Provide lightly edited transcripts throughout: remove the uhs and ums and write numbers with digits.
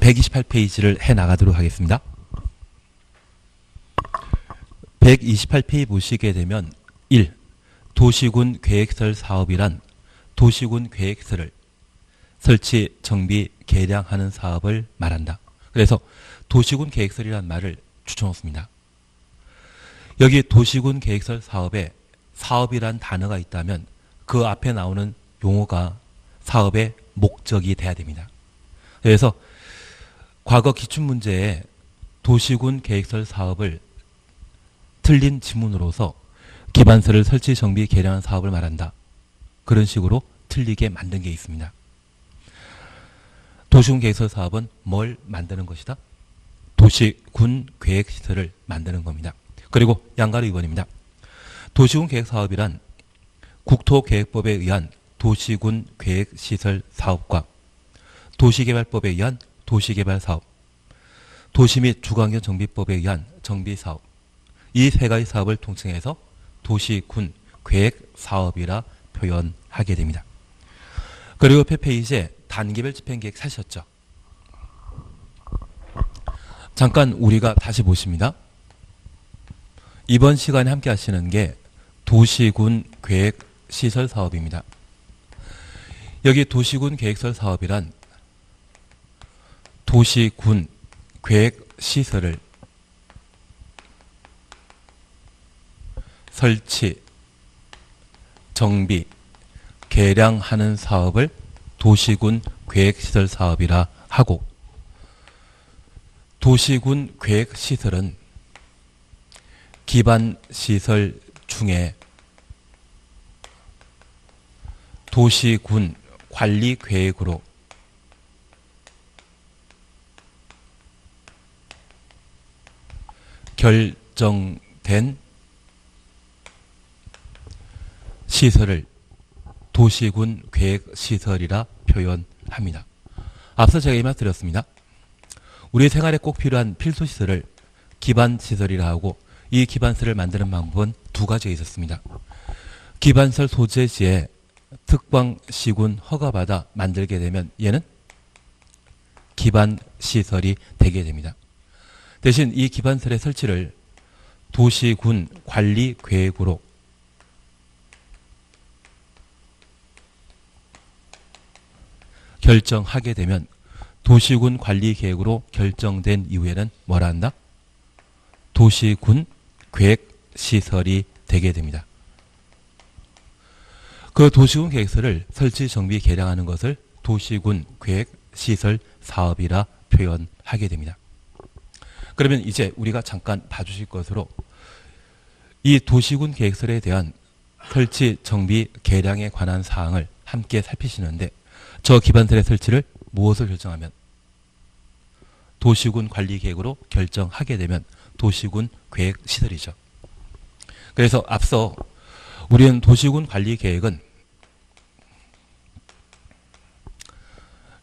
128페이지를 해 나가도록 하겠습니다. 128페이지 보시게 되면 1. 도시군 계획설 사업이란 도시군 계획설을 설치, 정비, 개량하는 사업을 말한다. 그래서 도시군 계획설이라는 말을 붙여놓습니다. 여기 도시군 계획설 사업에 사업이란 단어가 있다면 그 앞에 나오는 용어가 사업의 목적이 돼야 됩니다. 그래서 과거 기출문제에 도시군 계획설 사업을 틀린 지문으로서 기반설을 설치, 정비, 개량하는 사업을 말한다. 그런 식으로 틀리게 만든 게 있습니다. 도시군 계획설 사업은 뭘 만드는 것이다? 도시군 계획시설을 만드는 겁니다. 그리고 양가로 2번입니다. 도시군 계획사업이란 국토계획법에 의한 도시군 계획시설 사업과 도시개발법에 의한 도시개발사업, 도시 및 주거환경 정비법에 의한 정비사업, 이 세 가지 사업을 통칭해서 도시군 계획사업이라 표현하게 됩니다. 그리고 옆에 페이지에 단계별 집행계획 사셨죠? 잠깐 우리가 다시 보십니다. 이번 시간에 함께 하시는 게 도시군 계획시설 사업입니다. 여기 도시군 계획설 사업이란 도시군 계획시설을 설치, 정비, 개량하는 사업을 도시군 계획시설 사업이라 하고, 도시군 계획시설은 기반시설 중에 도시군 관리계획으로 결정된 시설을 도시군 계획시설이라 표현합니다. 앞서 제가 이 말 드렸습니다. 우리 생활에 꼭 필요한 필수시설을 기반시설이라 하고, 이 기반시설을 만드는 방법은 두 가지가 있었습니다. 기반시설 소재지에 특광시군 허가받아 만들게 되면 얘는 기반시설이 되게 됩니다. 대신 이 기반시설의 설치를 도시군 관리계획으로 결정하게 되면 도시군 관리계획으로 결정된 이후에는 뭐라 한다? 도시군 계획시설이 되게 됩니다. 그 도시군 계획서를 설치, 정비, 개량하는 것을 도시군 계획시설 사업이라 표현하게 됩니다. 그러면 이제 우리가 잠깐 봐주실 것으로 이 도시군 계획설에 대한 설치, 정비, 개량에 관한 사항을 함께 살피시는데, 저 기반설의 설치를 무엇을 결정하면? 도시군 관리계획으로 결정하게 되면 도시군 계획시설이죠. 그래서 앞서 우리는 도시군 관리계획은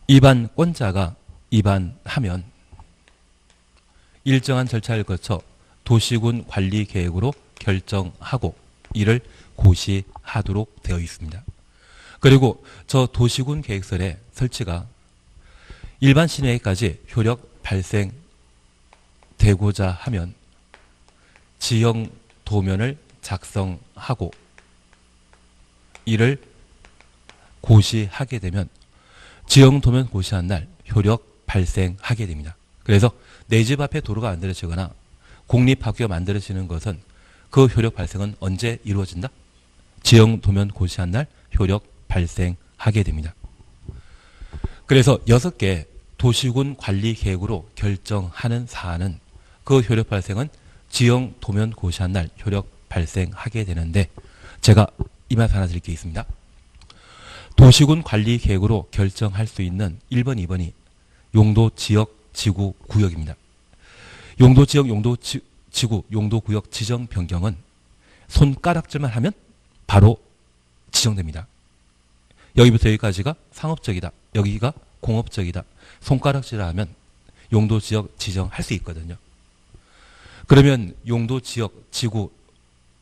입안권자가 입안하면 일정한 절차를 거쳐 도시군 관리계획으로 결정하고 이를 고시하도록 되어 있습니다. 그리고 저 도시군 계획설의 설치가 일반 시내에까지 효력 발생되고자 하면 지형 도면을 작성하고 이를 고시하게 되면 지형 도면 고시한 날 효력 발생하게 됩니다. 그래서 내 집 앞에 도로가 만들어지거나 공립학교가 만들어지는 것은 그 효력 발생은 언제 이루어진다? 지형 도면 고시한 날 효력 발생하게 됩니다. 그래서 6개 도시군 관리계획으로 결정하는 사안은 그 효력 발생은 지형 도면 고시한 날 효력 발생하게 되는데, 제가 이 말씀 하나 드릴 게 있습니다. 도시군 관리계획으로 결정할 수 있는 1번, 2번이 용도, 지역, 지구, 구역입니다. 용도, 지역, 용도, 지구, 용도, 구역 지정 변경은 손가락질만 하면 바로 지정됩니다. 여기부터 여기까지가 상업적이다, 여기가 공업적이다, 손가락질을 하면 용도, 지역 지정할 수 있거든요. 그러면 용도, 지역, 지구,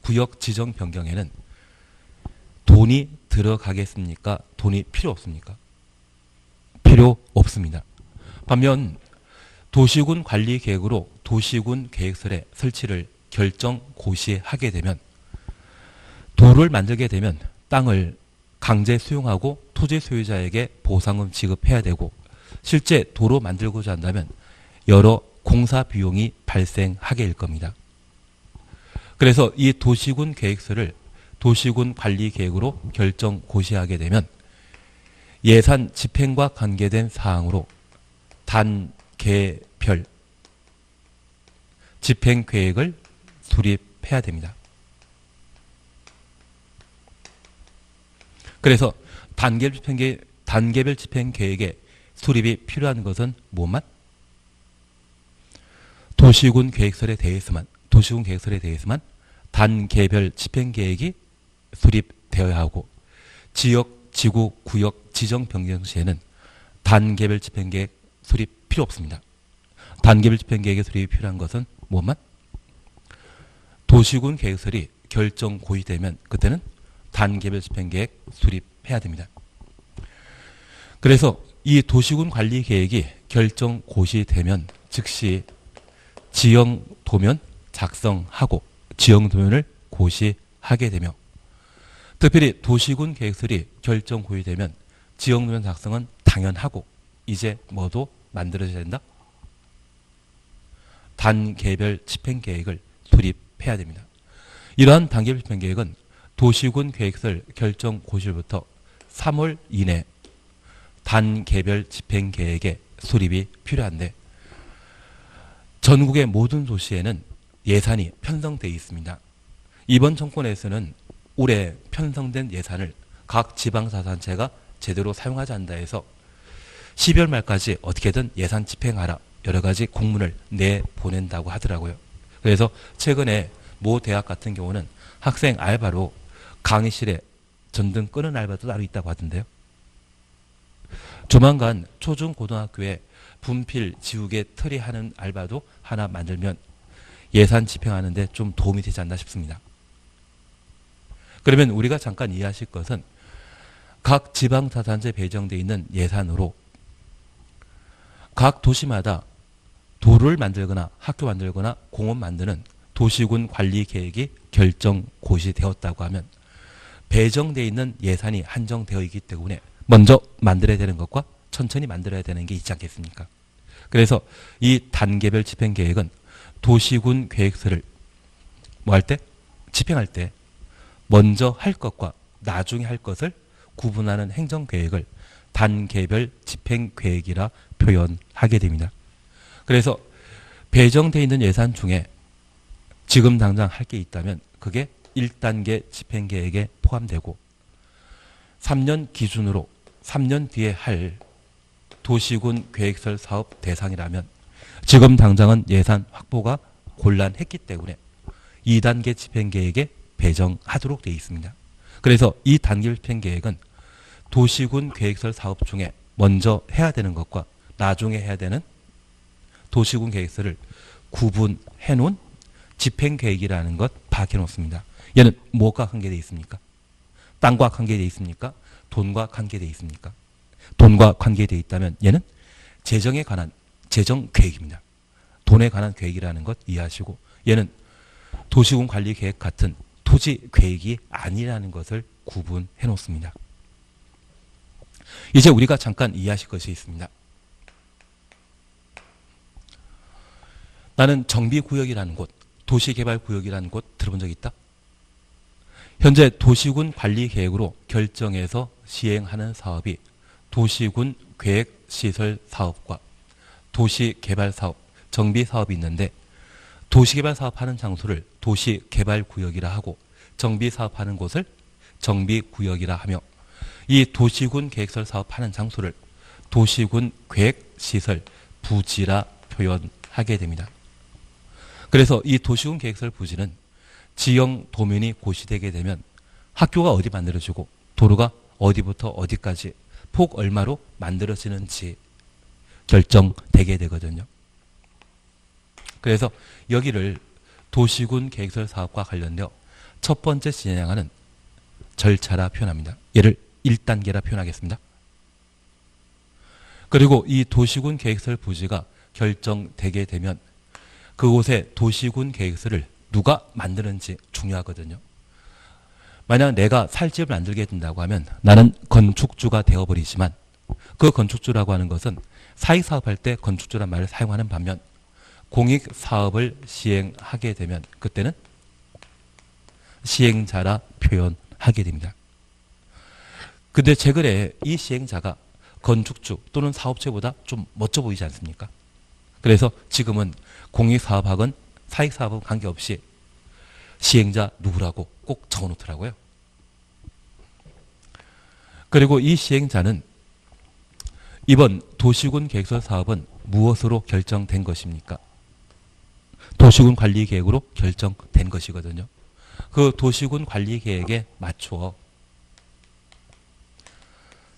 구역 지정 변경에는 돈이 들어가겠습니까? 돈이 필요 없습니까? 필요 없습니다. 반면 도시군 관리 계획으로 도시군 계획설의 설치를 결정 고시하게 되면 도를 만들게 되면 땅을 강제 수용하고 토지 소유자에게 보상금 지급해야 되고 실제 도로 만들고자 한다면 여러 공사 비용이 발생하게 될 겁니다. 그래서 이 도시군 계획서를 도시군 관리 계획으로 결정 고시하게 되면 예산 집행과 관계된 사항으로 단계별 집행 계획을 수립해야 됩니다. 그래서 단계별 집행 계획의 수립이 필요한 것은 뭐만? 도시군 계획설에 대해서만 단계별 집행 계획이 수립되어야 하고 지역, 지구, 구역, 지정 변경 시에는 단계별 집행 계획 수립 필요 없습니다. 단계별 집행 계획의 수립이 필요한 것은 뭐만? 도시군 계획설이 결정 고시되면 그때는 단계별 집행 계획 수립해야 됩니다. 그래서 이 도시군 관리 계획이 결정 고시되면 즉시 지형 도면 작성하고 지형 도면을 고시하게 되며 특별히 도시군 계획설이 결정 고시되면 지형 도면 작성은 당연하고 이제 뭐도 만들어져야 된다? 단계별 집행 계획을 수립해야 됩니다. 이러한 단계별 집행 계획은 도시군 계획설 결정 고시로부터 3월 이내 단계별 집행 계획의 수립이 필요한데 전국의 모든 도시에는 예산이 편성되어 있습니다. 이번 정권에서는 올해 편성된 예산을 각 지방자치단체가 제대로 사용하지 않는다 해서 12월 말까지 어떻게든 예산 집행하라 여러 가지 공문을 내보낸다고 하더라고요. 그래서 최근에 모 대학 같은 경우는 학생 알바로 강의실에 전등 끄는 알바도 따로 있다고 하던데요. 조만간 초중고등학교에 분필 지우개 처리하는 알바도 하나 만들면 예산 집행하는 데 좀 도움이 되지 않나 싶습니다. 그러면 우리가 잠깐 이해하실 것은 각 지방자치단체에 배정되어 있는 예산으로 각 도시마다 도를 만들거나 학교 만들거나 공원 만드는 도시군 관리 계획이 결정 고시되었다고 하면 배정되어 있는 예산이 한정되어 있기 때문에 먼저 만들어야 되는 것과 천천히 만들어야 되는 게 있지 않겠습니까? 그래서 이 단계별 집행 계획은 도시군 계획서를 뭐 할 때? 집행할 때 먼저 할 것과 나중에 할 것을 구분하는 행정계획을 단계별 집행계획이라 표현하게 됩니다. 그래서 배정되어 있는 예산 중에 지금 당장 할 게 있다면 그게 1단계 집행계획에 포함되고 3년 기준으로 3년 뒤에 할 도시군 계획설 사업 대상이라면 지금 당장은 예산 확보가 곤란했기 때문에 2단계 집행계획에 배정하도록 되어 있습니다. 그래서 이 단계 집행계획은 도시군 계획설 사업 중에 먼저 해야 되는 것과 나중에 해야 되는 도시군 계획설을 구분해 놓은 집행계획이라는 것 밝혀 놓습니다. 얘는 뭐가 관계되어 있습니까? 땅과 관계되어 있습니까? 돈과 관계되어 있습니까? 돈과 관계되어 있다면 얘는 재정에 관한 재정계획입니다. 돈에 관한 계획이라는 것 이해하시고 얘는 도시군 관리 계획 같은 토지 계획이 아니라는 것을 구분해 놓습니다. 이제 우리가 잠깐 이해하실 것이 있습니다. 나는 정비구역이라는 곳, 도시개발구역이라는 곳 들어본 적 있다? 현재 도시군 관리 계획으로 결정해서 시행하는 사업이 도시군 계획시설 사업과 도시개발 사업, 정비 사업이 있는데 도시개발 사업하는 장소를 도시개발구역이라 하고 정비 사업하는 곳을 정비구역이라 하며 이 도시군 계획설 사업하는 장소를 도시군 계획시설 부지라 표현하게 됩니다. 그래서 이 도시군 계획설 부지는 지형 도면이 고시되게 되면 학교가 어디 만들어지고 도로가 어디부터 어디까지 폭 얼마로 만들어지는지 결정되게 되거든요. 그래서 여기를 도시군 계획설 사업과 관련되어 첫 번째 진행하는 절차라 표현합니다. 얘를 1단계라 표현하겠습니다. 그리고 이 도시군 계획설 부지가 결정되게 되면 그곳의 도시군 계획서를 누가 만드는지 중요하거든요. 만약 내가 살 집을 만들게 된다고 하면 나는 건축주가 되어버리지만 그 건축주라고 하는 것은 사익사업할 때 건축주란 말을 사용하는 반면 공익사업을 시행하게 되면 그때는 시행자라 표현하게 됩니다. 근데 최근에 이 시행자가 건축주 또는 사업체보다 좀 멋져 보이지 않습니까? 그래서 지금은 공익사업학은 사익사업은 관계없이 시행자 누구라고 꼭 적어놓더라고요. 그리고 이 시행자는 이번 도시군 계획서 사업은 무엇으로 결정된 것입니까? 도시군 관리 계획으로 결정된 것이거든요. 그 도시군 관리 계획에 맞추어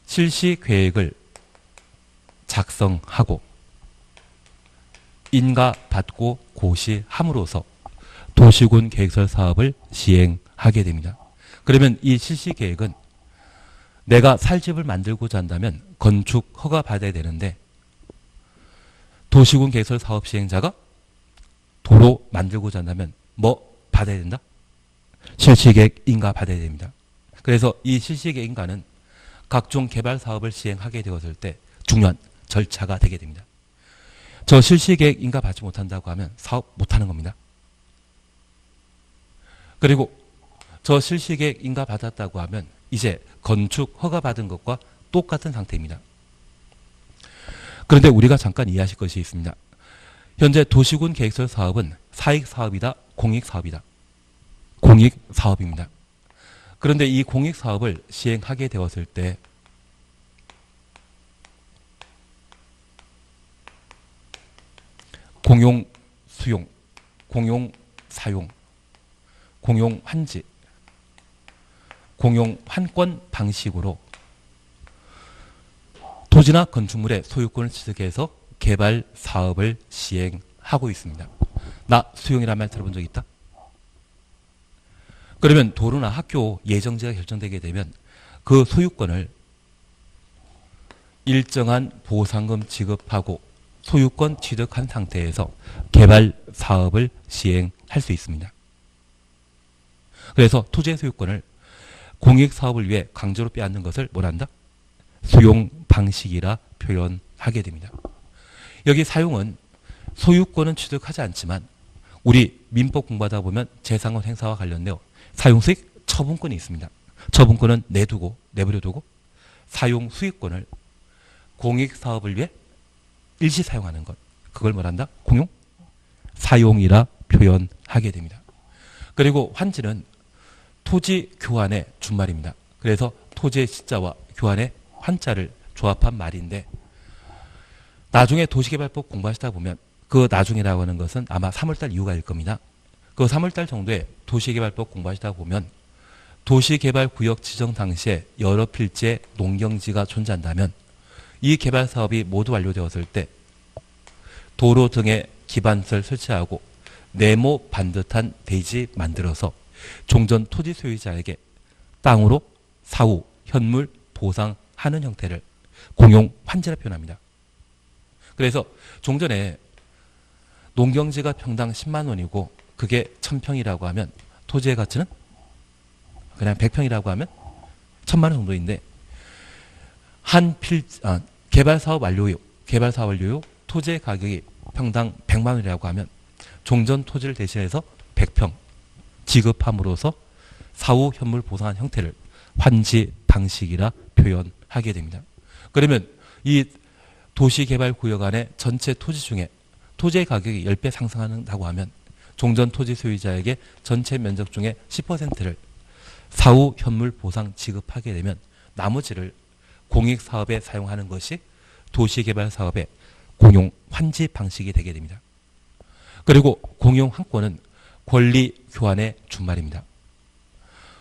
실시 계획을 작성하고 인가받고 고시함으로써 도시군 계획설 사업을 시행하게 됩니다. 그러면 이 실시 계획은 내가 살 집을 만들고자 한다면 건축 허가 받아야 되는데 도시군 계획설 사업 시행자가 도로 만들고자 한다면 뭐 받아야 된다? 실시계획 인가 받아야 됩니다. 그래서 이 실시계획 인가는 각종 개발 사업을 시행하게 되었을 때 중요한 절차가 되게 됩니다. 저 실시계획 인가 받지 못한다고 하면 사업 못하는 겁니다. 그리고 저 실시계획 인가 받았다고 하면 이제 건축 허가 받은 것과 똑같은 상태입니다. 그런데 우리가 잠깐 이해하실 것이 있습니다. 현재 도시군 계획설 사업은 사익사업이다, 공익사업이다. 공익사업입니다. 그런데 이 공익사업을 시행하게 되었을 때 공용 수용, 공용 사용, 공용 환지, 공용 환권 방식으로 토지나 건축물의 소유권을 취득해서 개발 사업을 시행하고 있습니다. 나 수용이라는 말 들어본 적 있다? 그러면 도로나 학교 예정지가 결정되게 되면 그 소유권을 일정한 보상금 지급하고 소유권 취득한 상태에서 개발 사업을 시행할 수 있습니다. 그래서 토지의 소유권을 공익사업을 위해 강제로 빼앗는 것을 뭐란다? 수용 방식이라 표현하게 됩니다. 여기 사용은 소유권은 취득하지 않지만 우리 민법 공부하다 보면 재산권 행사와 관련되어 사용수익 처분권이 있습니다. 처분권은 내버려두고 사용 수익권을 공익사업을 위해 일시 사용하는 것. 그걸 뭐란다? 공용? 사용이라 표현하게 됩니다. 그리고 환지는 토지 교환의 준말입니다. 그래서 토지의 시자와 교환의 환자를 조합한 말인데 나중에 도시개발법 공부하시다 보면 그 나중이라고 하는 것은 아마 3월달 이후가일 겁니다. 그 3월달 정도에 도시개발법 공부하시다 보면 도시개발구역 지정 당시에 여러 필지의 농경지가 존재한다면 이 개발 사업이 모두 완료되었을 때 도로 등의 기반시설 설치하고 네모 반듯한 대지 만들어서 종전 토지 소유자에게 땅으로 사후 현물 보상하는 형태를 공용 환지라 표현합니다. 그래서 종전에 농경지가 평당 10만 원이고 그게 1000평이라고 하면 토지의 가치는 그냥 100평이라고 하면 1000만 원 정도인데 개발 사업 완료요 토지의 가격이 평당 100만 원이라고 하면 종전 토지를 대신해서 100평 지급함으로써 사후 현물 보상한 형태를 환지 방식이라 표현하게 됩니다. 그러면 이 도시개발구역 안에 전체 토지 중에 토지의 가격이 10배 상승한다고 하면 종전 토지 소유자에게 전체 면적 중에 10%를 사후 현물 보상 지급하게 되면 나머지를 공익사업에 사용하는 것이 도시개발 사업의 공용 환지 방식이 되게 됩니다. 그리고 공용 환권은 권리 교환의 준말입니다.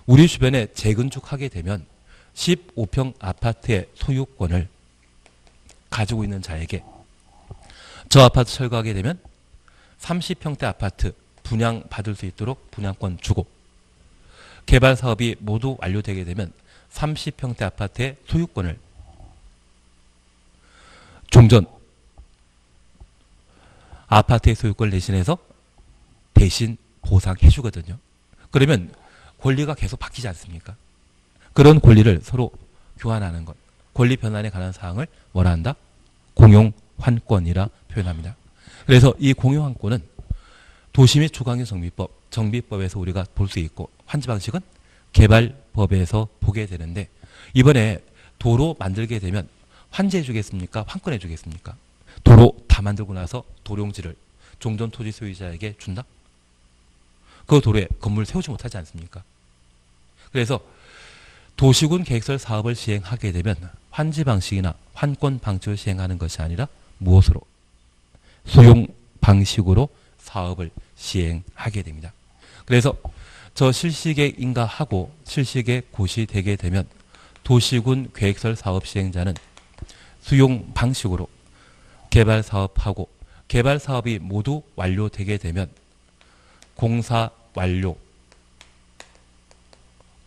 우리 주변에 재건축하게 되면 15평 아파트의 소유권을 가지고 있는 자에게 저 아파트 철거하게 되면 30평대 아파트 분양받을 수 있도록 분양권 주고 개발 사업이 모두 완료되게 되면 30평대 아파트의 소유권을 종전 아파트의 소유권 대신해서 대신 보상해 주거든요. 그러면 권리가 계속 바뀌지 않습니까? 그런 권리를 서로 교환하는 것, 권리 변환에 관한 사항을 뭐라 한다? 공용환권이라 표현합니다. 그래서 이 공용환권은 도시 및 주거환경 정비법에서 우리가 볼 수 있고, 환지 방식은 개발법에서 보게 되는데, 이번에 도로 만들게 되면 환지해 주겠습니까? 환권해 주겠습니까? 도로 다 만들고 나서 도용지를 종전 토지 소유자에게 준다? 그 도로에 건물 세우지 못하지 않습니까? 그래서 도시군 계획설 사업을 시행하게 되면 환지 방식이나 환권 방식을 시행하는 것이 아니라 무엇으로? 수용 방식으로 사업을 시행하게 됩니다. 그래서 저 실시계획 인가하고 실시계획 고시되게 되면 도시군 계획설 사업 시행자는 수용 방식으로 개발 사업하고, 개발 사업이 모두 완료되게 되면 공사 완료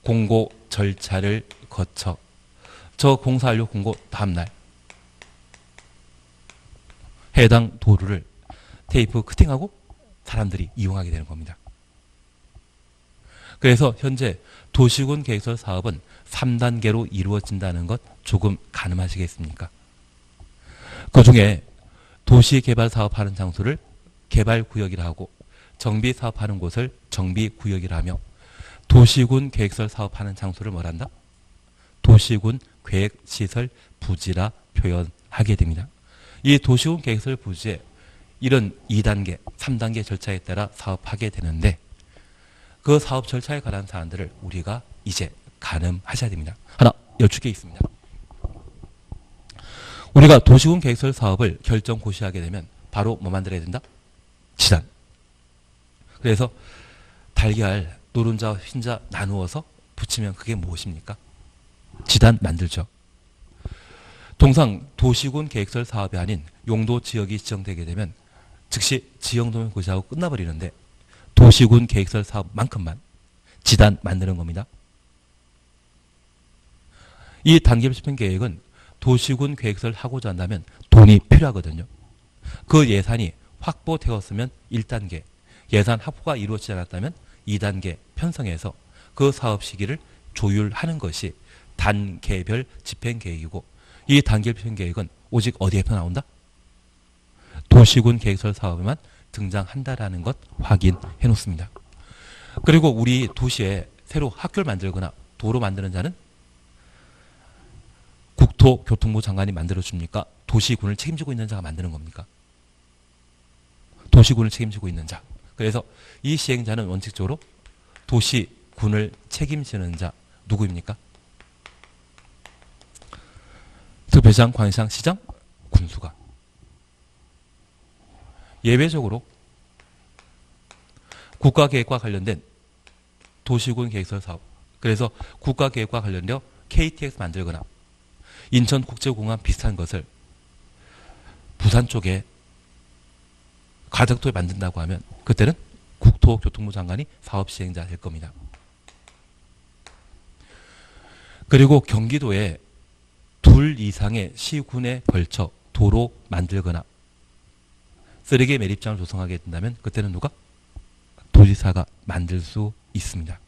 공고 절차를 거쳐 저 공사 완료 공고 다음날 해당 도로를 테이프 커팅하고 사람들이 이용하게 되는 겁니다. 그래서 현재 도시군 계획설 사업은 3단계로 이루어진다는 것 조금 가늠하시겠습니까? 그 중에 도시개발 사업하는 장소를 개발구역이라 하고, 정비사업하는 곳을 정비구역이라 하며, 도시군 계획설 사업하는 장소를 뭐라 한다? 도시군 계획시설 부지라 표현하게 됩니다. 이 도시군 계획설 부지에 이런 2단계, 3단계 절차에 따라 사업하게 되는데, 그 사업 절차에 관한 사안들을 우리가 이제 가늠하셔야 됩니다. 하나 여쭙게 있습니다. 우리가 도시군 계획설 사업을 결정 고시하게 되면 바로 뭐 만들어야 된다? 지단. 그래서 달걀, 노른자와 흰자 나누어서 붙이면 그게 무엇입니까? 지단 만들죠. 통상 도시군 계획설 사업이 아닌 용도 지역이 지정되게 되면 즉시 지형도면 고시하고 끝나버리는데, 도시군 계획설 사업만큼만 지단 만드는 겁니다. 이 단계별 집행 계획은 도시군 계획설 하고자 한다면 돈이 필요하거든요. 그 예산이 확보되었으면 1단계, 예산 확보가 이루어지지 않았다면 2단계 편성해서 그 사업 시기를 조율하는 것이 단계별 집행 계획이고, 이 단계별 집행 계획은 오직 어디에서 나온다? 도시군 계획설 사업에만 등장한다라는 것 확인해 놓습니다. 그리고 우리 도시에 새로 학교를 만들거나 도로 만드는 자는 국토교통부 장관이 만들어줍니까? 도시군을 책임지고 있는 자가 만드는 겁니까? 도시군을 책임지고 있는 자. 그래서 이 시행자는 원칙적으로 도시군을 책임지는 자 누구입니까? 특별시장, 광역시장, 시장, 군수가. 예외적으로 국가계획과 관련된 도시군 계획설 사업, 그래서 국가계획과 관련되어 KTX 만들거나 인천국제공항 비슷한 것을 부산 쪽에 가덕도에 만든다고 하면 그때는 국토교통부 장관이 사업 시행자 될 겁니다. 그리고 경기도에 2 이상의 시군에 걸쳐 도로 만들거나 쓰레기 매립장을 조성하게 된다면 그때는 누가? 도지사가 만들 수 있습니다.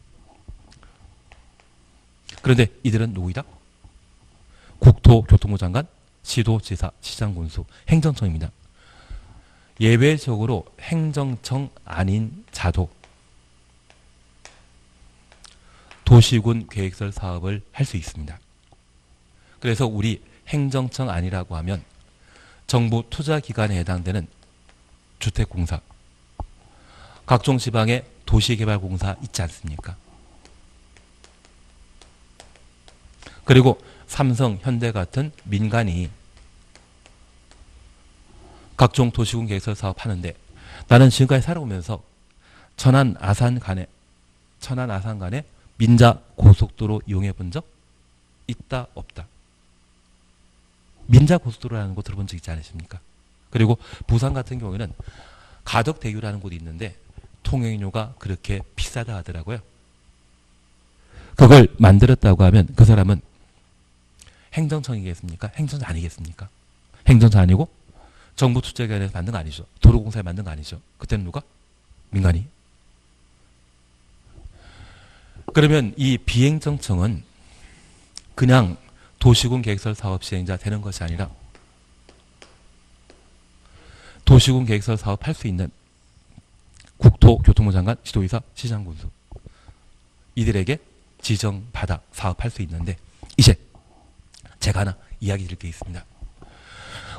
그런데 이들은 누구이다? 국토교통부 장관, 시도지사, 시장군수, 행정청입니다. 예외적으로 행정청 아닌 자도 도시군 계획설 사업을 할 수 있습니다. 그래서 우리 행정청 아니라고 하면 정부 투자기관에 해당되는 주택공사, 각종 지방의 도시개발공사 있지 않습니까? 그리고 삼성, 현대 같은 민간이 각종 도시군 계획설 사업 하는데, 나는 지금까지 살아오면서 천안 아산 간에 민자 고속도로 이용해 본 적 있다 없다? 민자 고속도로라는 곳 들어본 적 있지 않으십니까? 그리고 부산 같은 경우에는 가덕대교라는 곳이 있는데 통행료가 그렇게 비싸다 하더라고요. 그걸 만들었다고 하면 그 사람은 행정청이겠습니까? 행정청 아니겠습니까? 행정청 아니고 정부 투자기관에서 만든 거 아니죠. 도로공사에 만든 거 아니죠. 그때는 누가? 민간이. 그러면 이 비행정청은 그냥 도시군 계획설 사업 시행자 되는 것이 아니라 도시군 계획설 사업 할 수 있는 국토교통부 장관, 지도이사, 시장군수 이들에게 지정받아 사업할 수 있는데 이제 제가 하나 이야기 드릴 게 있습니다.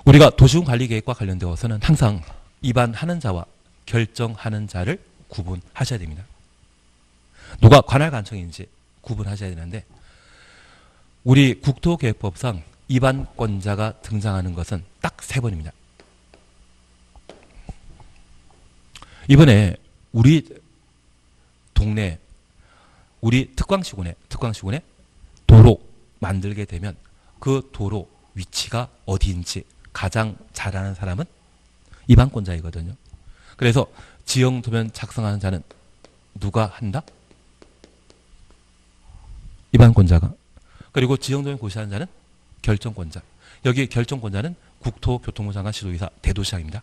우리가 도시군 관리계획과 관련되어서는 항상 입안하는 자와 결정하는 자를 구분하셔야 됩니다. 누가 관할관청인지 구분하셔야 되는데 우리 국토계획법상 입안권자가 등장하는 것은 딱 3번입니다. 이번에 우리 동네 우리 특광시군에 도로 만들게 되면 그 도로 위치가 어디인지 가장 잘 아는 사람은 입안권자이거든요. 그래서 지형도면 작성하는 자는 누가 한다? 입안권자가. 그리고 지형도면 고시하는 자는 결정권자. 여기 결정권자는 국토교통부 장관, 시도이사, 대도시장입니다.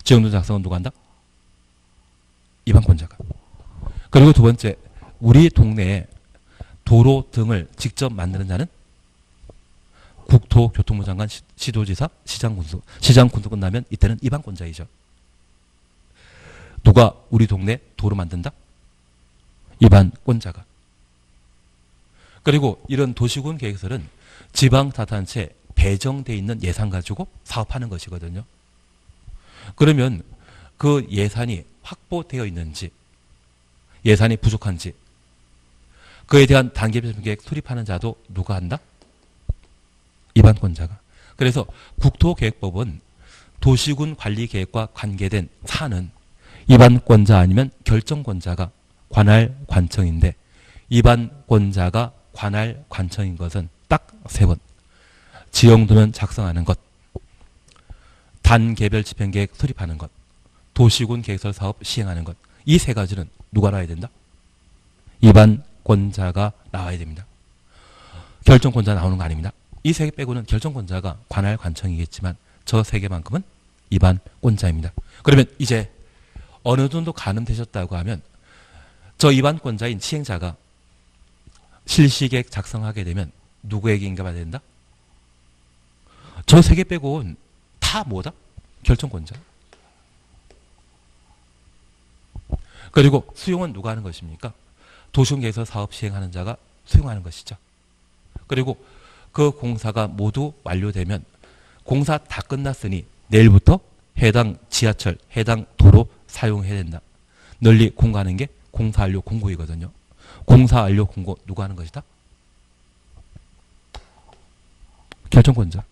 지형도면 작성은 누가 한다? 입안권자가. 그리고 두 번째, 우리 동네에 도로 등을 직접 만드는 자는 국토교통부 장관, 시도지사, 시장군수. 시장군수 끝나면 이때는 입안권자이죠. 누가 우리 동네 도로 만든다? 입안권자가. 그리고 이런 도시군 계획설은 지방자치단체 배정돼 있는 예산 가지고 사업하는 것이거든요. 그러면 그 예산이 확보되어 있는지 예산이 부족한지 그에 대한 단계별 계획 수립하는 자도 누가 한다? 입안권자가. 그래서 국토계획법은 도시군 관리계획과 관계된 사안은 입안권자 아니면 결정권자가 관할관청인데 입안권자가 관할관청인 것은 딱 3번. 지형도면 작성하는 것, 단계별 집행계획 수립하는 것, 도시군 계획설 사업 시행하는 것. 이 3가지는 누가 나와야 된다? 입안권자가 나와야 됩니다. 결정권자 나오는 거 아닙니다. 이 3개 빼고는 결정권자가 관할관청이겠지만 저 3개만큼은 입안권자입니다. 그러면 이제 어느 정도 가늠되셨다고 하면 저 입안권자인 시행자가 실시계획 작성하게 되면 누구에게 인가받아야 된다? 저 3개 빼고는 다 뭐다? 결정권자. 그리고 수용은 누가 하는 것입니까? 도시군계획설 사업 시행하는 자가 수용하는 것이죠. 그리고 그 공사가 모두 완료되면 공사 다 끝났으니 내일부터 해당 지하철, 해당 도로 사용해야 된다. 널리 공고하는 게 공사 완료 공고이거든요. 공사 완료 공고 누가 하는 것이다? 결정권자.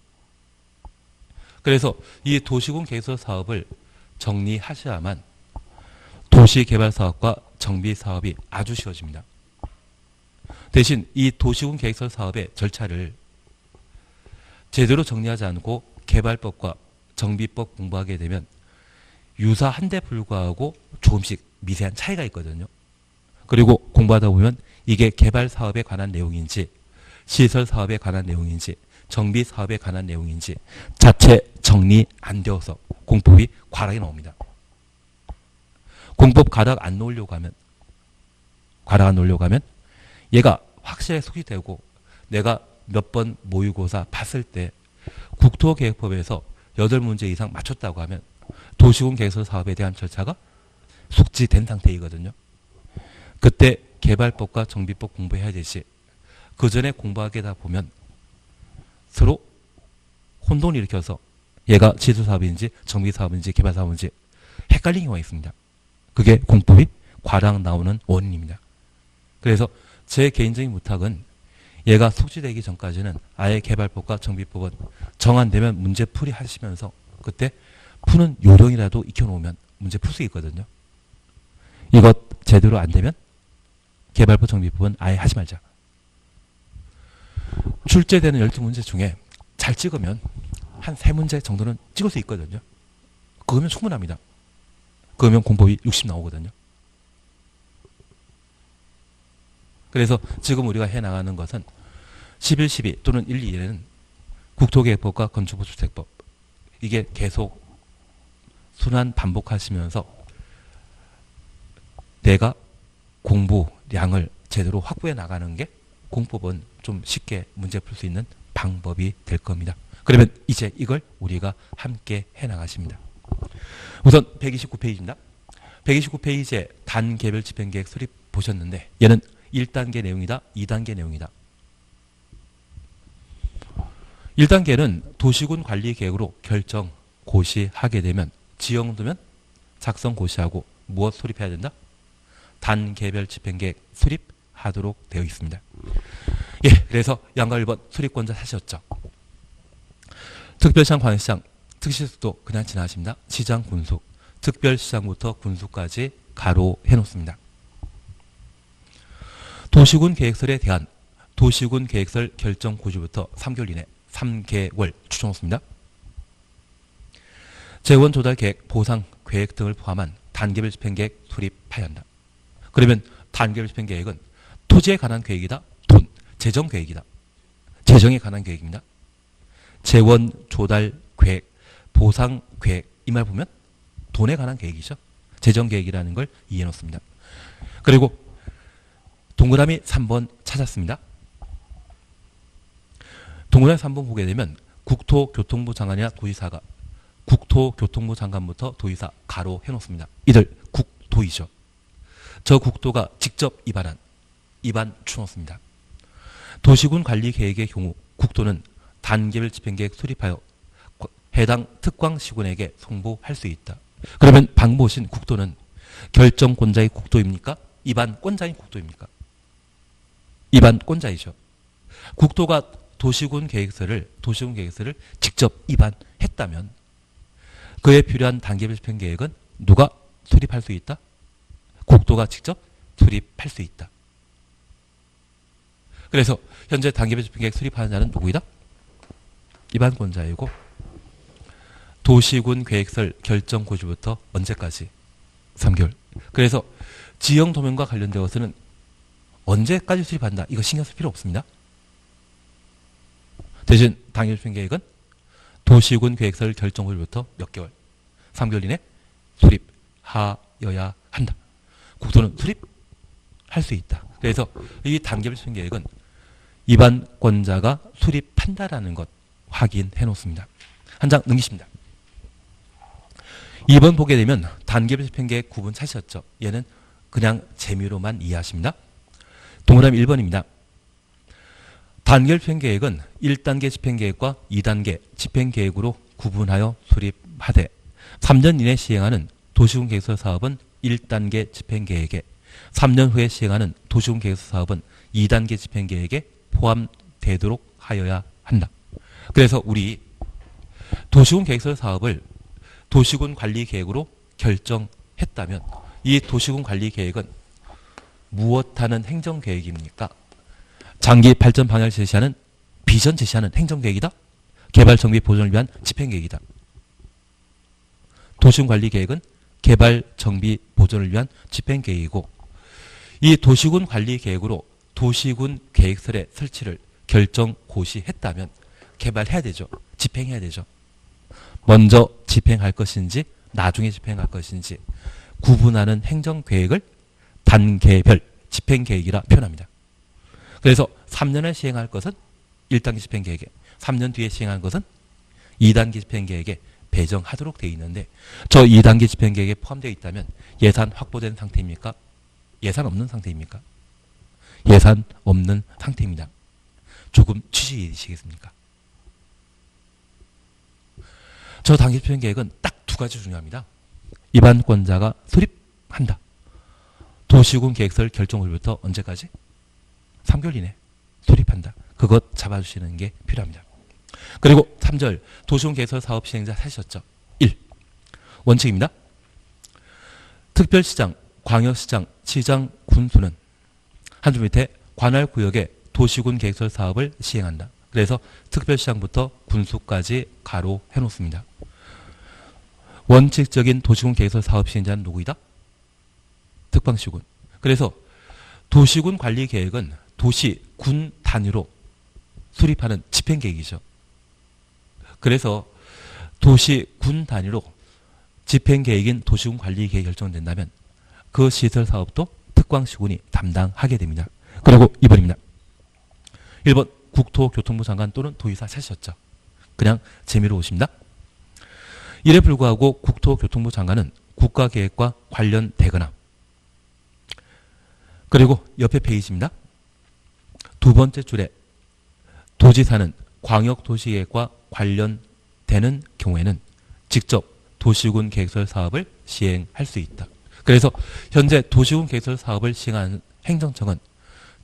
그래서 이 도시군 계획설 사업을 정리하셔야만 도시개발 사업과 정비 사업이 아주 쉬워집니다. 대신 이 도시군 계획설 사업의 절차를 제대로 정리하지 않고 개발법과 정비법 공부하게 되면 유사한데 불구하고 조금씩 미세한 차이가 있거든요. 그리고 공부하다 보면 이게 개발 사업에 관한 내용인지 시설 사업에 관한 내용인지 정비 사업에 관한 내용인지 자체 정리 안 되어서 공법이 과락이 나옵니다. 공법 과락 안 놓으려고 하면 얘가 확실하게 숙지되고 내가 몇 번 모의고사 봤을 때 국토계획법에서 8문제 이상 맞췄다고 하면 도시군 계획설 사업에 대한 절차가 숙지된 상태이거든요. 그때 개발법과 정비법 공부해야 되지. 그 전에 공부하게 다 보면 서로 혼돈을 일으켜서 얘가 지수사업인지 정비사업인지 개발사업인지 헷갈리는 경우가 있습니다. 그게 공법이 과락 나오는 원인입니다. 그래서 제 개인적인 부탁은 얘가 숙지되기 전까지는 아예 개발법과 정비법은 정안되면 문제풀이 하시면서 그때 푸는 요령이라도 익혀놓으면 문제 풀 수 있거든요. 이것 제대로 안 되면 개발법 정비법은 아예 하지 말자. 출제되는 12문제 중에 잘 찍으면 한 3문제 정도는 찍을 수 있거든요. 그거면 충분합니다. 그러면 공법이 60 나오거든요. 그래서 지금 우리가 해나가는 것은 11, 12 또는 1, 2에는 국토계획법과 건축법주택법 이게 계속 순환 반복하시면서 내가 공부량을 제대로 확보해 나가는 게 공법은 좀 쉽게 문제 풀 수 있는 방법이 될 겁니다. 그러면 이제 이걸 우리가 함께 해 나가십니다. 우선 129페이지입니다. 129페이지에 단계별 집행계획 수립 보셨는데 얘는 1단계 내용이다, 2단계 내용이다. 1단계는 도시군 관리 계획으로 결정 고시하게 되면 지형도면 작성 고시하고 무엇 수립해야 된다? 단계별 집행계획 수립하도록 되어 있습니다. 예, 그래서 양가 1번 수립권자 사셨죠. 특별시장, 광역시장, 특시수도 그냥 지나가십니다. 시장, 군수, 특별시장부터 군수까지 가로 해놓습니다. 도시군 계획설에 대한 도시군 계획설 결정 고시부터 3개월 이내 3개월 추정했습니다. 재원 조달 계획, 보상 계획 등을 포함한 단계별 집행계획 수립하여야 한다. 그러면 단계별 집행계획은 토지에 관한 계획이다. 돈, 재정 계획이다. 재정에 관한 계획입니다. 재원 조달 계획, 보상 계획 이 말 보면 돈에 관한 계획이죠. 재정 계획이라는 걸 이해해 놓습니다. 그리고 동그라미 3번 찾았습니다. 동그라미 3번 보게 되면 국토교통부 장관이나 도지사가 국토교통부 장관부터 도지사 가로 해놓습니다. 이들 국도이죠. 저 국도가 직접 입안 추놓습니다. 도시군 관리 계획의 경우 국도는 단계별 집행계획 수립하여 해당 특광시군에게 송부할 수 있다. 그러면 방금 보신 국도는 결정권자의 국도입니까? 입안권자의 국도입니까? 입안권자이죠. 국도가 도시군 계획서를 직접 입안했다면 그에 필요한 단계별 집행계획은 누가 수립할 수 있다? 국도가 직접 수립할 수 있다. 그래서 현재 단계별 집행계획 수립하는 자는 누구이다? 입안권자이고 도시군 계획설 결정 고시부터 언제까지? 3개월. 그래서 지형 도면과 관련되어서는 언제까지 수립한다? 이거 신경 쓸 필요 없습니다. 대신 단계별 집행계획은 도시군 계획설 결정 고시부터 몇 개월? 3개월 이내 수립하여야 한다. 국토는 수립할 수 있다. 그래서 이 단계별 집행계획은 입안권자가 수립한다라는 것 확인해 놓습니다. 한 장 넘기십니다. 2번 보게 되면 단계별 집행계획 구분 찾으셨죠? 얘는 그냥 재미로만 이해하십니다. 동그라미 1번입니다. 단계별 집행계획은 1단계 집행계획과 2단계 집행계획으로 구분하여 수립하되 3년 이내 시행하는 도시군 계획서 사업은 1단계 집행계획에 3년 후에 시행하는 도시군 계획서 사업은 2단계 집행계획에 포함되도록 하여야 한다. 그래서 우리 도시군 계획서 사업을 도시군 관리 계획으로 결정했다면 이 도시군 관리 계획은 무엇하는 행정 계획입니까? 장기 발전 방향을 제시하는 비전 제시하는 행정 계획이다. 개발 정비 보존을 위한 집행 계획이다. 도시군 관리 계획은 개발 정비 보존을 위한 집행 계획이고 이 도시군 관리 계획으로 도시군 계획설의 설치를 결정 고시했다면 개발해야 되죠. 집행해야 되죠. 먼저 집행할 것인지 나중에 집행할 것인지 구분하는 행정계획을 단계별 집행계획이라 표현합니다. 그래서 3년에 시행할 것은 1단계 집행계획에 3년 뒤에 시행할 것은 2단계 집행계획에 배정하도록 되어 있는데 저 2단계 집행계획에 포함되어 있다면 예산 확보된 상태입니까? 예산 없는 상태입니까? 예산 없는 상태입니다. 조금 취지이시겠습니까? 저 단계 집행계획은 딱 두 가지 중요합니다. 입안권자가 수립한다. 도시군 계획설 결정일부터 언제까지? 3개월 이내 수립한다. 그것 잡아주시는 게 필요합니다. 그리고 3절 도시군 계획설 사업 시행자 사셨죠? 1. 원칙입니다. 특별시장, 광역시장, 시장, 군수는 한 줄 밑에 관할구역에 도시군 계획설 사업을 시행한다. 그래서 특별시장부터 군수까지 가로 해놓습니다. 원칙적인 도시군 계획설 사업 시행자는 누구이다? 특방시군. 그래서 도시군 관리 계획은 도시, 군 단위로 수립하는 집행계획이죠. 그래서 도시 군 단위로 집행계획인 도시군 관리계획이 결정된다면 그 시설 사업도 특광시군이 담당하게 됩니다. 그리고 2번입니다. 1번 국토교통부 장관 또는 도의사 찾으셨죠. 그냥 재미로 오십니다. 이에 불구하고 국토교통부 장관은 국가계획과 관련되거나 그리고 옆에 페이지입니다. 두 번째 줄에 도지사는 광역도시계획과 관련되는 경우에는 직접 도시군 계획설 사업을 시행할 수 있다. 그래서 현재 도시군 계획설 사업을 시행하는 행정청은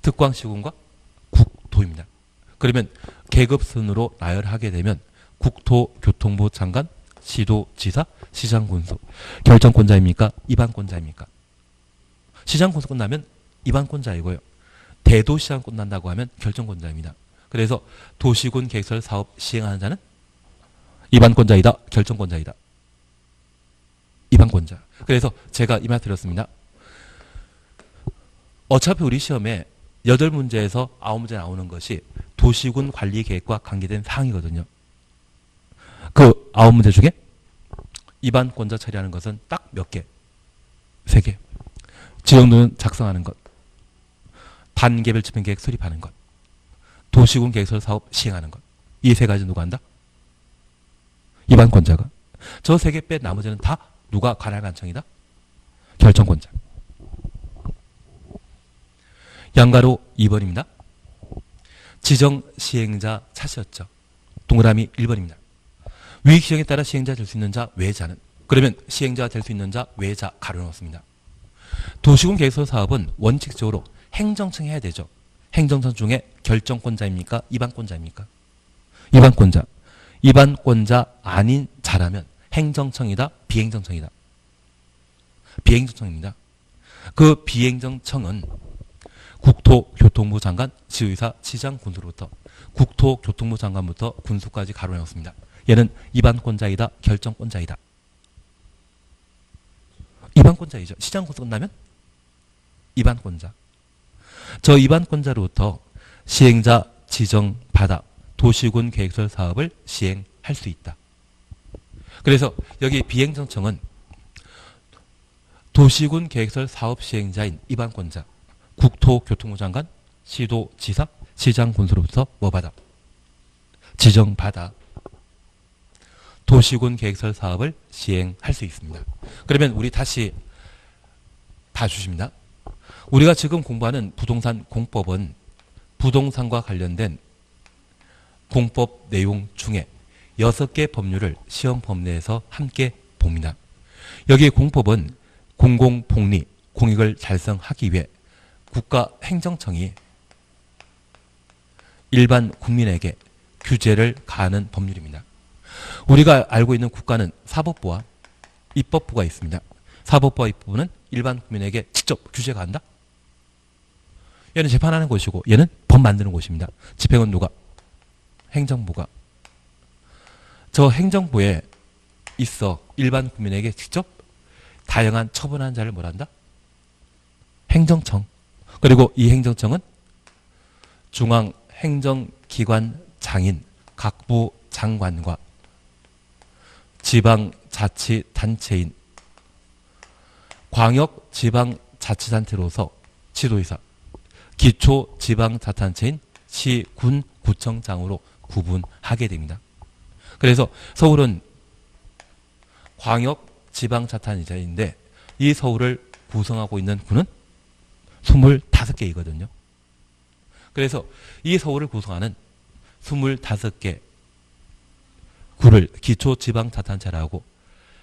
특광시군과 국토입니다. 그러면 계급순으로 나열하게 되면 국토교통부 장관, 시도지사, 시장군수 결정권자입니까? 입안권자입니까? 시장군수 끝나면 입안권자이고요. 대도시장 끝난다고 하면 결정권자입니다. 그래서 도시군 계획설 사업 시행하는 자는 입안권자이다, 결정권자이다. 입안권자. 그래서 제가 이 말 드렸습니다. 어차피 우리 시험에 8문제에서 9문제 나오는 것이 도시군 관리 계획과 관계된 사항이거든요. 그 9문제 중에 입안권자 처리하는 것은 딱 몇 개? 3개. 지역노선 작성하는 것, 단계별 집행계획 수립하는 것, 도시군 계획설 사업 시행하는 것. 이 3가지 누가 한다? 입안권자가. 저 3개 빼 나머지는 다 누가 관할 관청이다? 결정권자. 양가로 2번입니다. 지정 시행자 찾으셨죠? 동그라미 1번입니다. 위 규정에 따라 시행자 될 수 있는 자 외자는? 그러면 시행자 될 수 있는 자 외자 가로 넣었습니다. 도시군 계획설 사업은 원칙적으로 행정청이 해야 되죠. 행정청 중에 결정권자입니까? 입안권자입니까? 입안권자. 입안권자 아닌 자라면 행정청이다, 비행정청이다. 비행정청입니다. 그 비행정청은 국토교통부 장관, 지휘사, 시장, 군수로부터 국토교통부 장관부터 군수까지 가로내었습니다. 얘는 입안권자이다, 결정권자이다. 입안권자이죠. 시장, 군수 끝나면 입안권자. 저 입안권자로부터 시행자 지정받아 도시군 계획설 사업을 시행할 수 있다. 그래서 여기 비행정청은 도시군 계획설 사업 시행자인 입안권자, 국토교통부 장관, 시도지사, 시장, 군수로부터 뭐 받아? 지정받아 도시군 계획설 사업을 시행할 수 있습니다. 그러면 우리 다시 봐주십니다. 우리가 지금 공부하는 부동산 공법은 부동산과 관련된 공법 내용 중에 6개 법률을 시험 범례에서 함께 봅니다. 여기 공법은 공공복리, 공익을 달성하기 위해 국가행정청이 일반 국민에게 규제를 가하는 법률입니다. 우리가 알고 있는 국가는 사법부와 입법부가 있습니다. 사법부와 입법부는 일반 국민에게 직접 규제가 한다? 얘는 재판하는 곳이고 얘는 법 만드는 곳입니다. 집행은 누가? 행정부가. 저 행정부에 있어 일반 국민에게 직접 다양한 처분하는 자를 뭐란다? 행정청. 그리고 이 행정청은 중앙행정기관 장인 각 부 장관과 지방자치단체인 광역지방자치단체로서 지도의사, 기초지방자치단체인 시, 군, 구청장으로 구분하게 됩니다. 그래서 서울은 광역지방자치단체인데 이 서울을 구성하고 있는 구는 25개이거든요. 그래서 이 서울을 구성하는 25개 구를 기초지방자치단체라고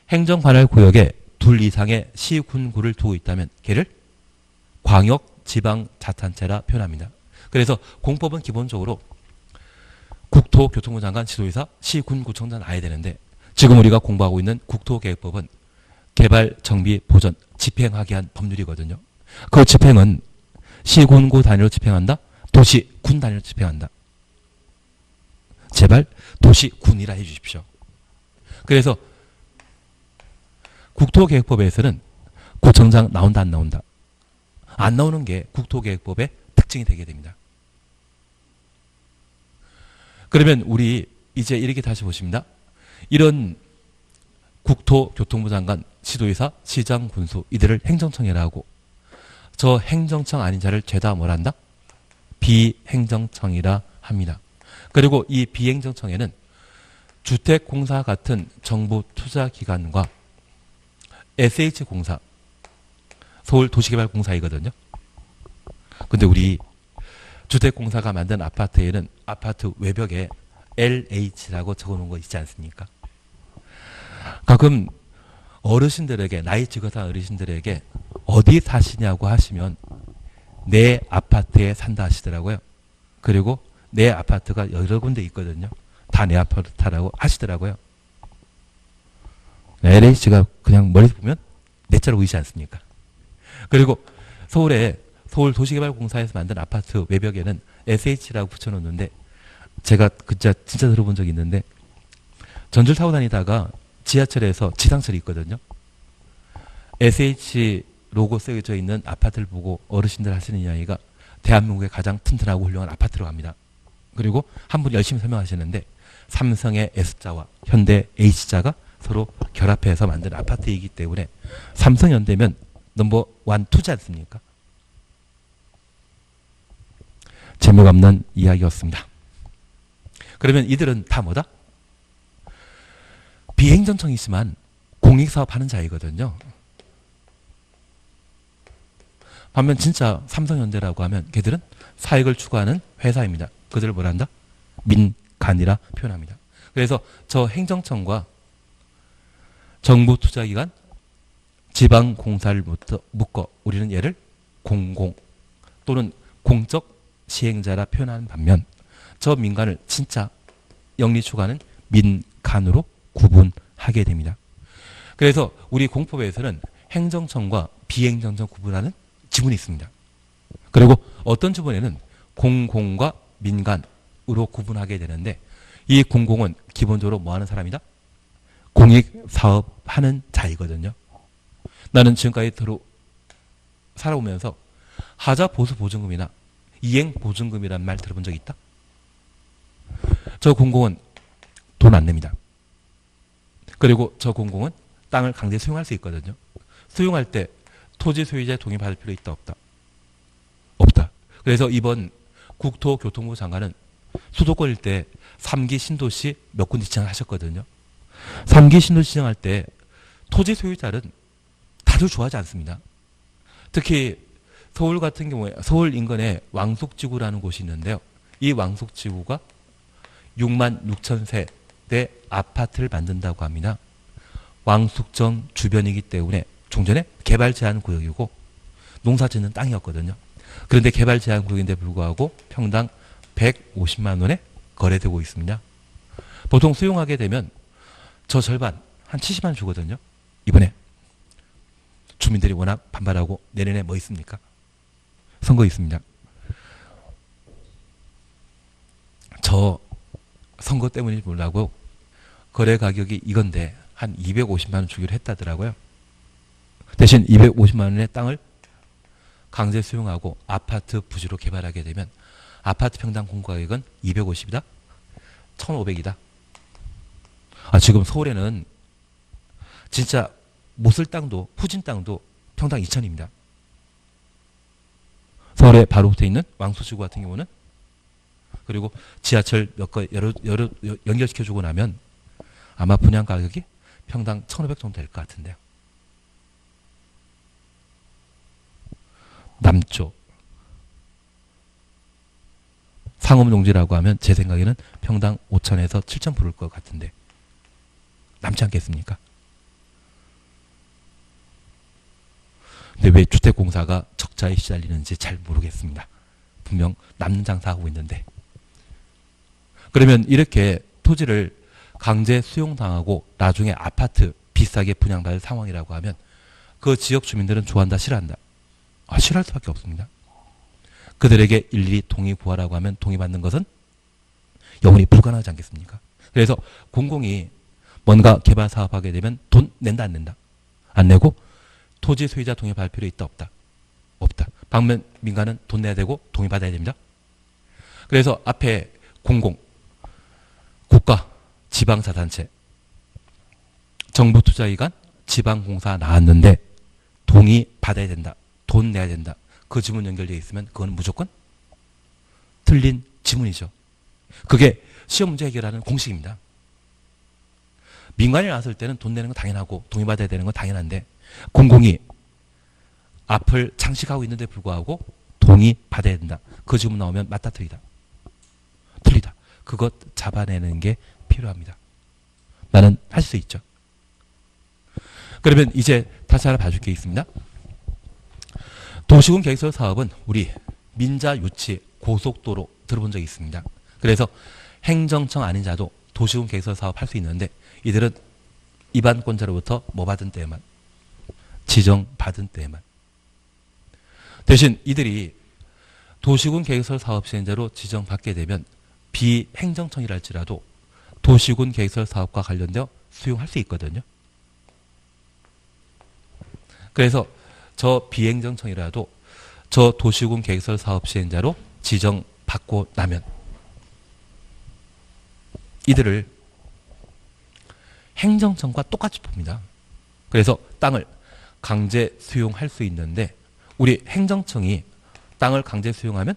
행정관할구역에 둘 이상의 시군구를 두고 있다면 걔를 광역지방자치단체라 표현합니다. 그래서 공법은 기본적으로 국토교통부 장관, 지도의사, 시군구청장 나야 되는데 지금 우리가 공부하고 있는 국토계획법은 개발, 정비, 보전, 집행하게 한 법률이거든요. 그 집행은 시군구 단위로 집행한다? 도시, 군 단위로 집행한다. 제발 도시군이라 해주십시오. 그래서 국토계획법에서는 구청장 나온다 안 나온다? 안 나오는 게 국토계획법의 특징이 되게 됩니다. 그러면 우리 이제 이렇게 다시 보십니다. 이런 국토교통부 장관, 시도의사, 시장, 군수 이들을 행정청이라 하고 저 행정청 아닌 자를 죄다 뭐란다? 비행정청이라 합니다. 그리고 이 비행정청에는 주택공사 같은 정부 투자기관과 SH공사, 서울도시개발공사이거든요. 근데 우리 주택공사가 만든 아파트에는 아파트 외벽에 LH라고 적어놓은 거 있지 않습니까? 가끔 어르신들에게, 나이 찍어서 어르신들에게 어디 사시냐고 하시면 내 아파트에 산다 하시더라고요. 그리고 내 아파트가 여러 군데 있거든요. 다 내 아파트라고 하시더라고요. LH가 그냥 멀리서 보면 내 자로 보이지 않습니까? 그리고 서울도시개발공사에서 만든 아파트 외벽에는 SH라고 붙여놓는데 제가 진짜 들어본 적이 있는데 전철 타고 다니다가 지하철에서 지상철이 있거든요. SH 로고 쓰여져 있는 아파트를 보고 어르신들 하시는 이야기가 대한민국의 가장 튼튼하고 훌륭한 아파트라고 합니다. 그리고 한 분 열심히 설명하시는데 삼성의 S자와 현대 H자가 서로 결합해서 만든 아파트이기 때문에 삼성현대면 넘버 원 투지 않습니까? 재미가 없는 이야기였습니다. 그러면 이들은 다 뭐다? 비행정청이지만 공익사업 하는 자이거든요. 반면 진짜 삼성현대라고 하면 걔들은 사익을 추구하는 회사입니다. 그들을 뭐라 한다? 민간이라 표현합니다. 그래서 저 행정청과 정부 투자기관, 지방공사를 묶어 우리는 얘를 공공 또는 공적 시행자라 표현하는 반면 저 민간을 진짜 영리 추구하는 민간으로 구분하게 됩니다. 그래서 우리 공법에서는 행정청과 비행정청 구분하는 지문이 있습니다. 그리고 어떤 지문에는 공공과 민간으로 구분하게 되는데 이 공공은 기본적으로 뭐 하는 사람이다? 공익사업 하는 자이거든요. 나는 지금까지 살아오면서 하자보수보증금이나 이행보증금이란 말 들어본 적 있다? 저 공공은 돈 안 냅니다. 그리고 저 공공은 땅을 강제 수용할 수 있거든요. 수용할 때 토지 소유자의 동의 받을 필요 있다 없다? 없다. 그래서 이번 국토교통부 장관은 수도권일 때 3기 신도시 몇 군데 지정하셨거든요. 3기 신도시 지정할 때 토지 소유자는 다들 좋아하지 않습니다. 특히 서울 같은 경우에 서울 인근에 왕숙지구라는 곳이 있는데요. 이 왕숙지구가 6만 6천 세대 아파트를 만든다고 합니다. 왕숙정 주변이기 때문에 종전에 개발 제한 구역이고 농사 짓는 땅이었거든요. 그런데 개발 제한 구역인데 불구하고 평당 150만 원에 거래되고 있습니다. 보통 수용하게 되면 저 절반 한 70만 원 주거든요. 이번에 주민들이 워낙 반발하고 내년에 뭐 있습니까? 선거 있습니다. 저 선거 때문인지 몰라고 거래 가격이 이건데 한 250만 원 주기로 했다더라고요. 대신 250만 원의 땅을 강제 수용하고 아파트 부지로 개발하게 되면 아파트 평당 공가격은 250이다? 1,500이다. 지금 서울에는 진짜 못 쓸 땅도 후진 땅도 평당 2,000입니다. 서울에 바로 붙어 있는 왕수지구 같은 경우는 그리고 지하철 몇 거 여러 연결시켜주고 나면 아마 분양 가격이 평당 1,500 정도 될 것 같은데요. 남쪽 상업농지라고 하면 제 생각에는 평당 5,000에서 7,000 부를 것 같은데 남지 않겠습니까? 근데 왜 주택공사가 적자에 시달리는지 잘 모르겠습니다. 분명 남는 장사하고 있는데. 그러면 이렇게 토지를 강제 수용당하고 나중에 아파트 비싸게 분양받을 상황이라고 하면 그 지역 주민들은 좋아한다, 싫어한다? 싫어할 수밖에 없습니다. 그들에게 일일이 동의부하라고 하면 동의받는 것은 영원히 불가능하지 않겠습니까? 그래서 공공이 뭔가 개발 사업하게 되면 돈 낸다, 안 낸다? 안 내고 토지 소유자 동의받을 필요 있다, 없다? 없다. 반면 민간은 돈 내야 되고 동의받아야 됩니다. 그래서 앞에 공공, 국가, 지방자단체, 정부 투자기관, 지방공사 나왔는데 동의 받아야 된다. 돈 내야 된다. 그 지문 연결되어 있으면 그건 무조건 틀린 지문이죠. 그게 시험 문제 해결하는 공식입니다. 민간이 나왔을 때는 돈 내는 건 당연하고 동의 받아야 되는 건 당연한데 공공이 앞을 장식하고 있는데 불구하고 동의 받아야 된다. 그 지문 나오면 맞다 틀리다. 틀리다. 그것 잡아내는 게 필요합니다. 나는 할 수 있죠. 그러면 이제 다시 하나 봐줄 게 있습니다. 도시군 계획설 사업은 우리 민자 유치 고속도로 들어본 적이 있습니다. 그래서 행정청 아닌 자도 도시군 계획설 사업 할 수 있는데 이들은 입안권자로부터 뭐 받은 때에만 지정받은 때에만 대신 이들이 도시군 계획설 사업 시행자로 지정받게 되면 비행정청이랄지라도 도시군 계획설 사업과 관련되어 수용할 수 있거든요. 그래서 저 비행정청이라도 저 도시군 계획설 사업 시행자로 지정받고 나면 이들을 행정청과 똑같이 봅니다. 그래서 땅을 강제 수용할 수 있는데 우리 행정청이 땅을 강제 수용하면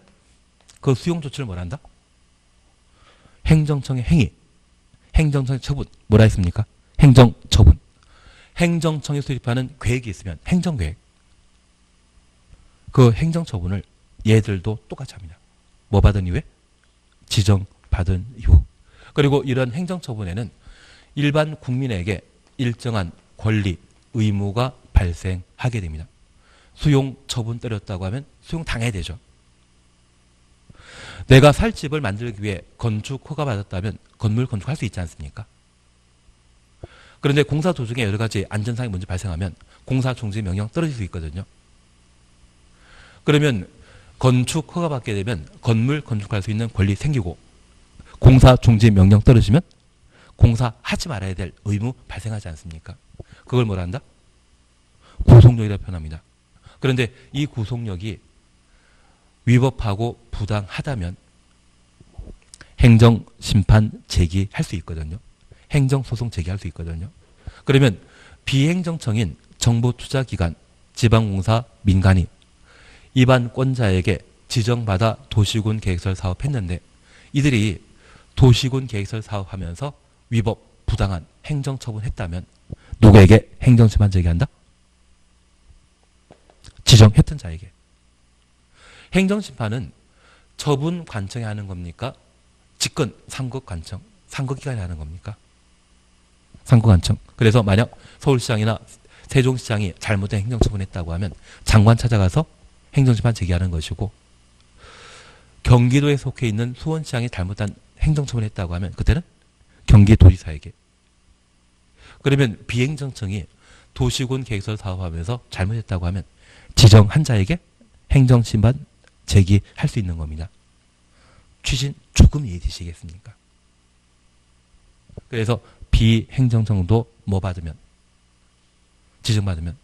그 수용 조치를 뭐라 한다? 행정청의 행위, 행정청의 처분, 뭐라 했습니까? 행정처분. 행정청이 수립하는 계획이 있으면 행정계획. 그 행정처분을 얘들도 똑같이 합니다. 뭐 받은 이후에? 지정받은 이후. 그리고 이런 행정처분에는 일반 국민에게 일정한 권리, 의무가 발생하게 됩니다. 수용 처분 때렸다고 하면 수용 당해야 되죠. 내가 살 집을 만들기 위해 건축 허가 받았다면 건물 건축할 수 있지 않습니까? 그런데 공사 도중에 여러 가지 안전상의 문제 발생하면 공사 중지 명령 떨어질 수 있거든요. 그러면 건축 허가 받게 되면 건물 건축할 수 있는 권리 생기고 공사 중지 명령 떨어지면 공사하지 말아야 될 의무 발생하지 않습니까? 그걸 뭐라 한다? 구속력이라 표현합니다. 그런데 이 구속력이 위법하고 부당하다면 행정심판 제기할 수 있거든요. 행정소송 제기할 수 있거든요. 그러면 비행정청인 정부투자기관, 지방공사, 민간이 입안권자에게 지정받아 도시군 계획설 사업했는데 이들이 도시군 계획설 사업하면서 위법, 부당한 행정처분했다면 누구에게 행정심판 제기한다? 지정했던 자에게. 행정심판은 처분 관청이 하는 겁니까? 직권 상급관청, 상급기관이 하는 겁니까? 상급관청. 그래서 만약 서울시장이나 세종시장이 잘못된 행정처분했다고 하면 장관 찾아가서 행정심판 제기하는 것이고 경기도에 속해 있는 수원시장이 잘못한 행정처분했다고 하면 그때는 경기도지사에게. 그러면 비행정청이 도시군 계획설 사업하면서 잘못했다고 하면 지정한 자에게 행정심판 제기할 수 있는 겁니다. 취진 조금 이해되시겠습니까? 그래서 비행정청도 뭐 받으면 지정받으면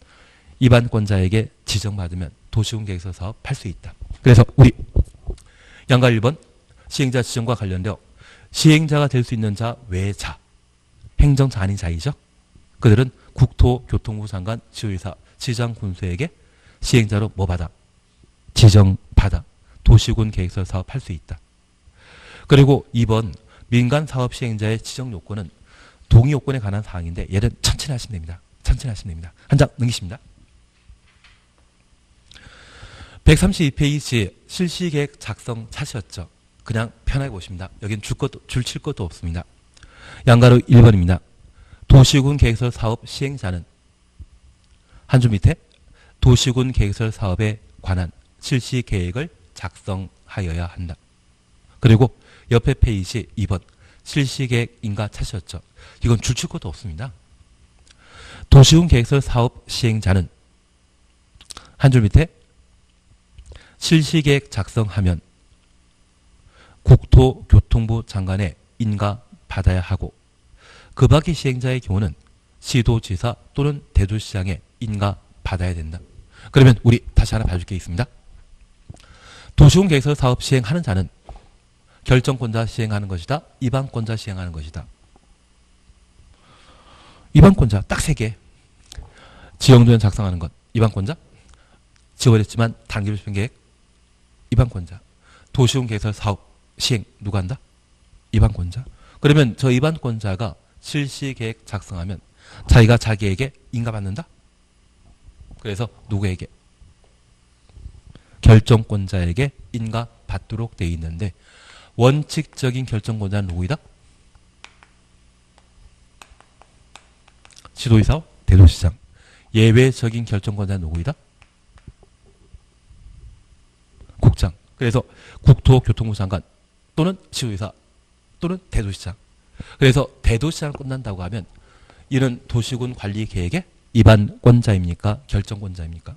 입안권자에게 지정받으면 도시군 계획설 사업 할 수 있다. 그래서 우리 양가 1번 시행자 지정과 관련되어 시행자가 될 수 있는 자 외의 자 행정자 아닌 자이죠. 그들은 국토교통부 장관, 지도의사, 시장, 군수에게 시행자로 뭐 받아? 지정받아 도시군 계획설 사업 할 수 있다. 그리고 2번 민간 사업 시행자의 지정 요건은 동의 요건에 관한 사항인데 얘는 천천히 하시면 됩니다. 천천히 하시면 됩니다. 한 장 넘기십니다. 132페이지 실시계획 작성 차시였죠. 그냥 편하게 보십니다. 여긴 줄칠 것도 없습니다. 양가로 1번입니다. 도시군 계획설 사업 시행자는 한 줄 밑에 도시군 계획설 사업에 관한 실시 계획을 작성하여야 한다. 그리고 옆에 페이지 2번 실시 계획 인가 차시였죠. 이건 줄칠 것도 없습니다. 도시군 계획설 사업 시행자는 한 줄 밑에 실시 계획 작성하면 국토교통부 장관의 인가 받아야 하고 그 밖의 시행자의 경우는 시도지사 또는 대도시장의 인가 받아야 된다. 그러면 우리 다시 하나 봐줄 게 있습니다. 도시군 계획설 사업 시행하는 자는 결정권자 시행하는 것이다. 입안권자 시행하는 것이다. 입안권자 딱 3개. 지형도면 작성하는 것 입안권자. 지워버렸지만 단기별표계획 입안권자. 도시군 개설 사업 시행 누가 한다? 입안권자. 그러면 저 입안권자가 실시계획 작성하면 자기가 자기에게 인가받는다? 그래서 누구에게? 결정권자에게 인가받도록 돼 있는데 원칙적인 결정권자는 누구이다? 시도의사, 대도시장. 예외적인 결정권자는 누구이다? 국장. 그래서 국토교통부 장관 또는 시도의사 또는 대도시장. 그래서 대도시장을 끝난다고 하면 이는 도시군 관리 계획의 입안권자입니까? 결정권자입니까?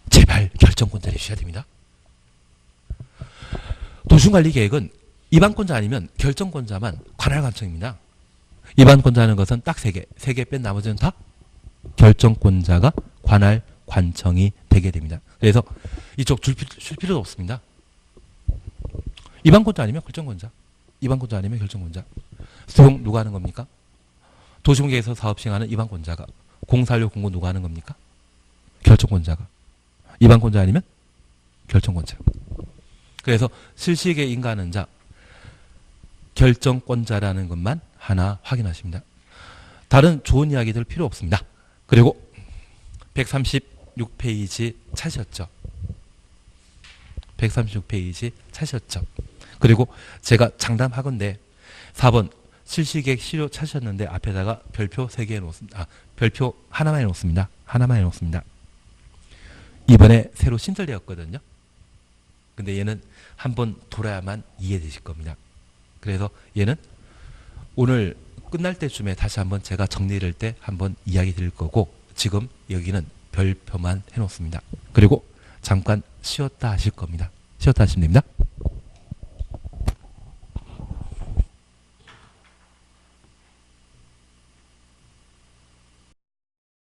제발 결정권자를 해주셔야 됩니다. 도시군 관리 계획은 입안권자 아니면 결정권자만 관할관청입니다. 입안권자 하는 것은 딱 3개. 3개 뺀 나머지는 다 결정권자가 관할관청이 되게 됩니다. 그래서 이쪽 줄 필요도 없습니다. 입안권자 아니면 결정권자. 입안권자 아니면 결정권자. 수용 누가 하는 겁니까? 도시공개에서 사업 시행하는 입안권자가. 공사료 공고 누가 하는 겁니까? 결정권자가. 입안권자 아니면 결정권자. 그래서 실시계획 인가하는 자, 결정권자라는 것만 하나 확인하십니다. 다른 좋은 이야기들 필요 없습니다. 그리고 136페이지 찾으셨죠? 136페이지 찾으셨죠? 그리고 제가 장담하건대 4번 실시계획 시료 찾으셨는데 앞에다가 별표 3개 해놓습니다. 별표 하나만 해놓습니다. 하나만 해놓습니다. 이번에 새로 신설되었거든요. 근데 얘는 한번 돌아야만 이해되실 겁니다. 그래서 얘는 오늘 끝날 때쯤에 다시 한번 제가 정리를 때 한번 이야기 드릴 거고 지금 여기는 별표만 해놓습니다. 그리고 잠깐 쉬었다 하실 겁니다. 쉬었다 하시면 됩니다.